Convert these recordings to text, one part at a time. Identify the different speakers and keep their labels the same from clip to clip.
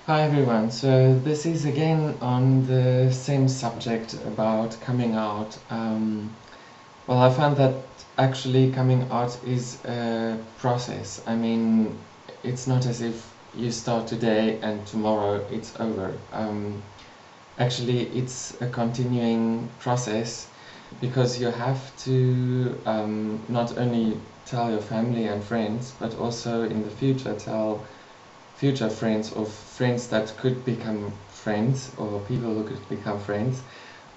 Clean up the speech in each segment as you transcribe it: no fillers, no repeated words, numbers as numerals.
Speaker 1: Hi everyone, so this is again on the same subject about coming out. Well, I found that actually coming out is a process. I mean, it's not as if you start today and tomorrow it's over. Actually, it's a continuing process because you have to not only tell your family and friends, but also in the future tell future friends or friends that could become friends or people who could become friends.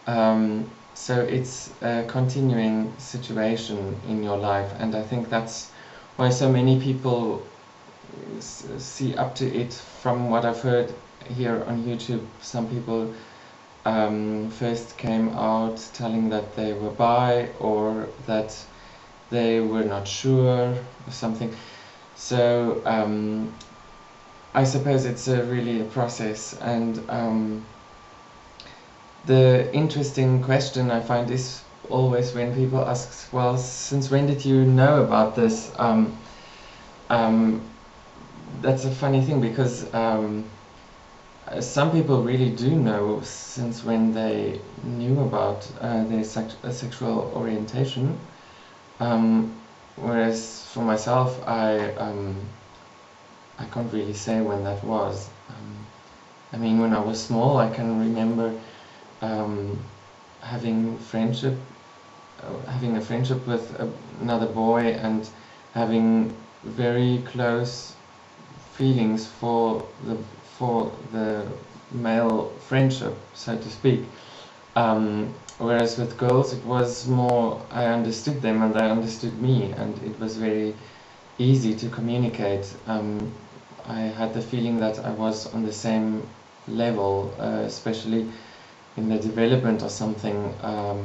Speaker 1: So it's a continuing situation in your life, and I think that's why so many people see up to it. From what I've heard here on YouTube, some people first came out telling that they were bi or that they were not sure or something. So I suppose it's really a process, and the interesting question I find is always when people ask, well, since when did you know about this? Um, that's a funny thing because some people really do know since when they knew about their sexual orientation, whereas for myself, I can't really say when that was. I mean, when I was small, I can remember um, having having a friendship with another boy, and having very close feelings for the male friendship, so to speak. Whereas with girls, it was more I understood them and they understood me, and it was very easy to communicate. I had the feeling that I was on the same level, especially in the development or something. A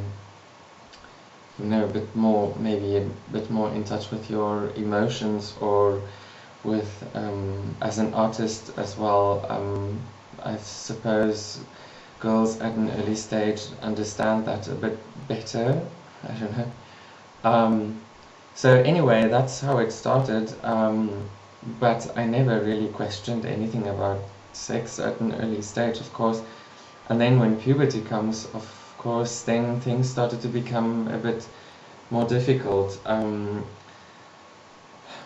Speaker 1: bit more, maybe a bit more in touch with your emotions, or with as an artist as well. I suppose girls at an early stage understand that a bit better. I don't know. So anyway, that's how it started. But I never really questioned anything about sex at an early stage, of course. And then when puberty comes, of course, then things started to become a bit more difficult.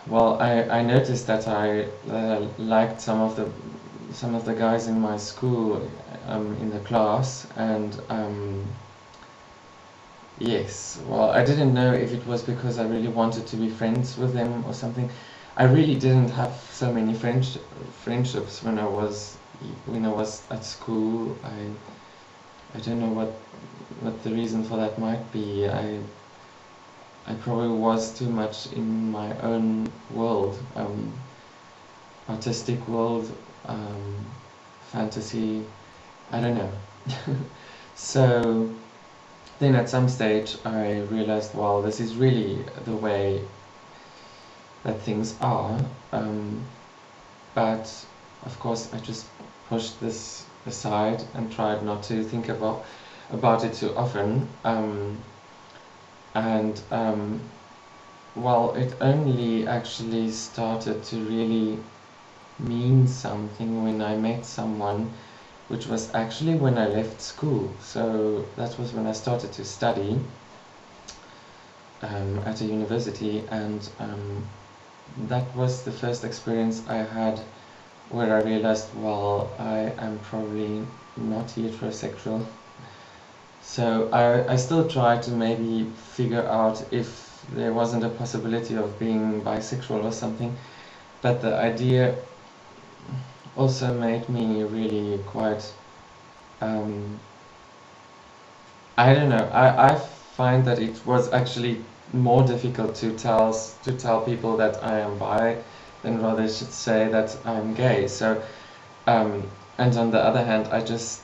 Speaker 1: Well, I noticed that I liked some of the guys in my school, in the class, and yes, well, I didn't know if it was because I really wanted to be friends with them or something. I really didn't have so many friendships when I was at school. I don't know what the reason for that might be. I probably was too much in my own world, artistic world, um, fantasy. I don't know. So then at some stage I realized, well, this is really the way that things are. But of course, I just pushed this aside and tried not to think about it too often. And well, it only actually started to really mean something when I met someone, which was actually when I left school. So that was when I started to study at a university, and that was the first experience I had where I realized, well, I am probably not heterosexual. So I still try to maybe figure out if there wasn't a possibility of being bisexual or something, but the idea also made me really quite, um, I don't know, I find that it was actually more difficult to tell people that I am bi than rather should say that I'm gay. So and on the other hand, I just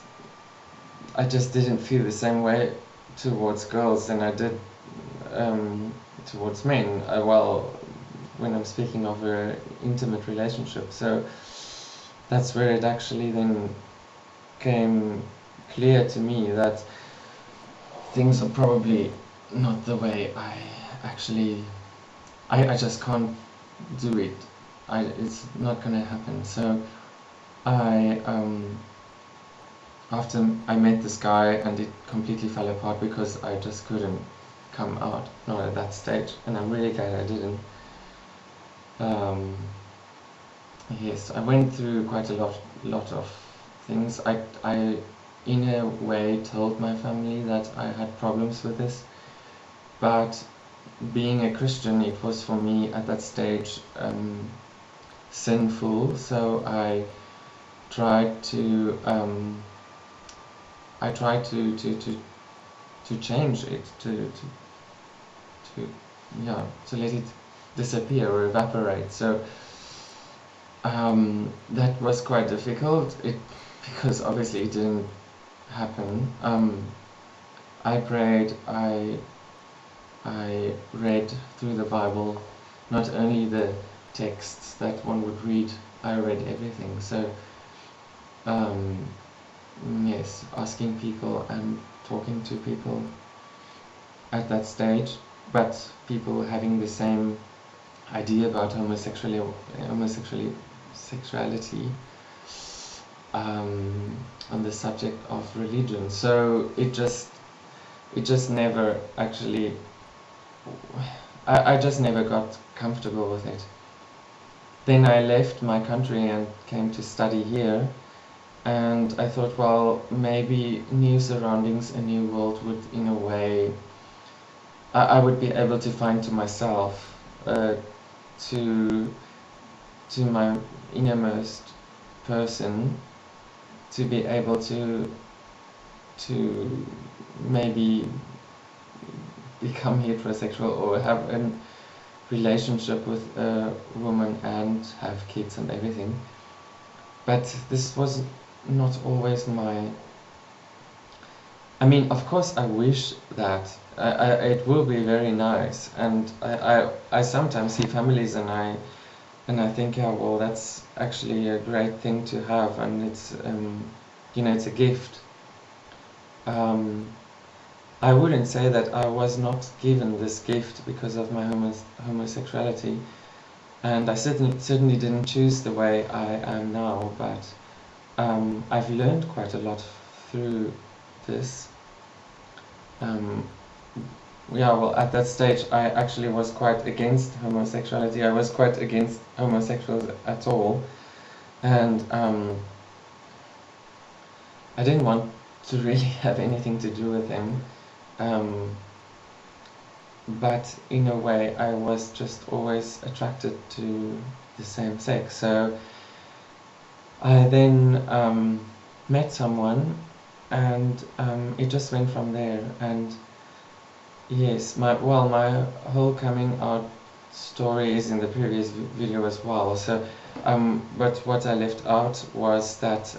Speaker 1: didn't feel the same way towards girls than I did towards men. Well, when I'm speaking of an intimate relationship, so that's where it actually then came clear to me that things are probably not the way I actually. I just can't do it. It's not gonna happen. So I after I met this guy, and it completely fell apart because I just couldn't come out, not at that stage, and I'm really glad I didn't. Yes, I went through quite a lot of things. I in a way told my family that I had problems with this, but being a Christian, it was for me at that stage sinful. So tried to I tried to change it, to yeah, to let it disappear or evaporate. So that was quite difficult. Because obviously it didn't happen. I prayed. I read through the Bible, not only the texts that one would read. I read everything. So yes, asking people and talking to people at that stage, but people having the same idea about homosexuality on the subject of religion. So it just never actually, I just never got comfortable with it. Then I left my country and came to study here, and I thought, well, maybe new surroundings, a new world would, in a way, I would be able to find to myself, to my innermost person, to be able to maybe become heterosexual or have a relationship with a woman and have kids and everything. But this was not always my... I mean, of course I wish that. It will be very nice, and I sometimes see families and I think, yeah, well, that's actually a great thing to have, and it's it's a gift. I wouldn't say that I was not given this gift because of my homosexuality, and I certainly didn't choose the way I am now, but I've learned quite a lot through this. Yeah, well, at that stage I actually was quite against homosexuality. I was quite against homosexuals at all, and I didn't want to really have anything to do with him. But in a way I was just always attracted to the same sex. So I then met someone, and it just went from there. And yes, my whole coming out story is in the previous video as well. So but what I left out was that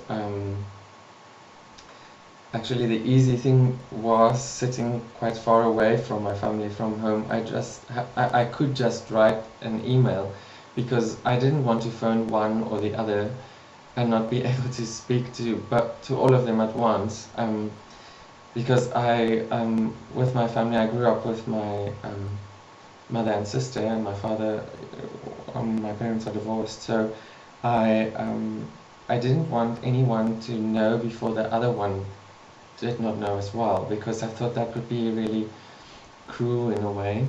Speaker 1: actually the easy thing was sitting quite far away from my family, from home. I could just write an email, because I didn't want to phone one or the other and not be able to speak to all of them at once. Because with my family, I grew up with my mother and sister, and my father, my parents are divorced. So I didn't want anyone to know before the other one did not know as well, because I thought that would be really cruel in a way,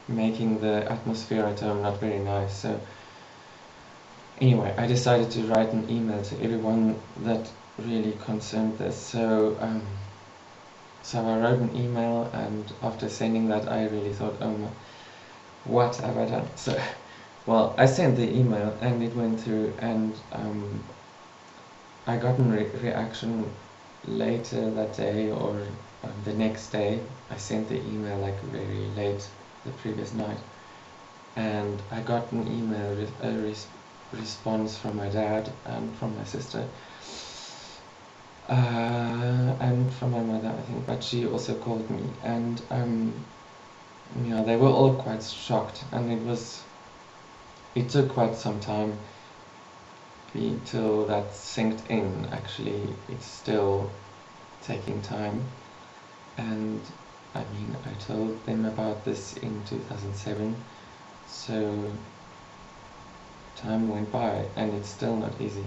Speaker 1: making the atmosphere at home not very nice. So anyway, I decided to write an email to everyone that really concerned this. So so I wrote an email, and after sending that, I really thought, what have I done? So, well, I sent the email, and it went through, and I got a reaction later that day, or the next day. I sent the email like very late the previous night, and I got an email with a response from my dad and from my sister, and from my mother, I think, but she also called me, and yeah, they were all quite shocked, and it took quite some time till that sinked in. Actually, it's still taking time, and I mean, I told them about this in 2007, so time went by and it's still not easy.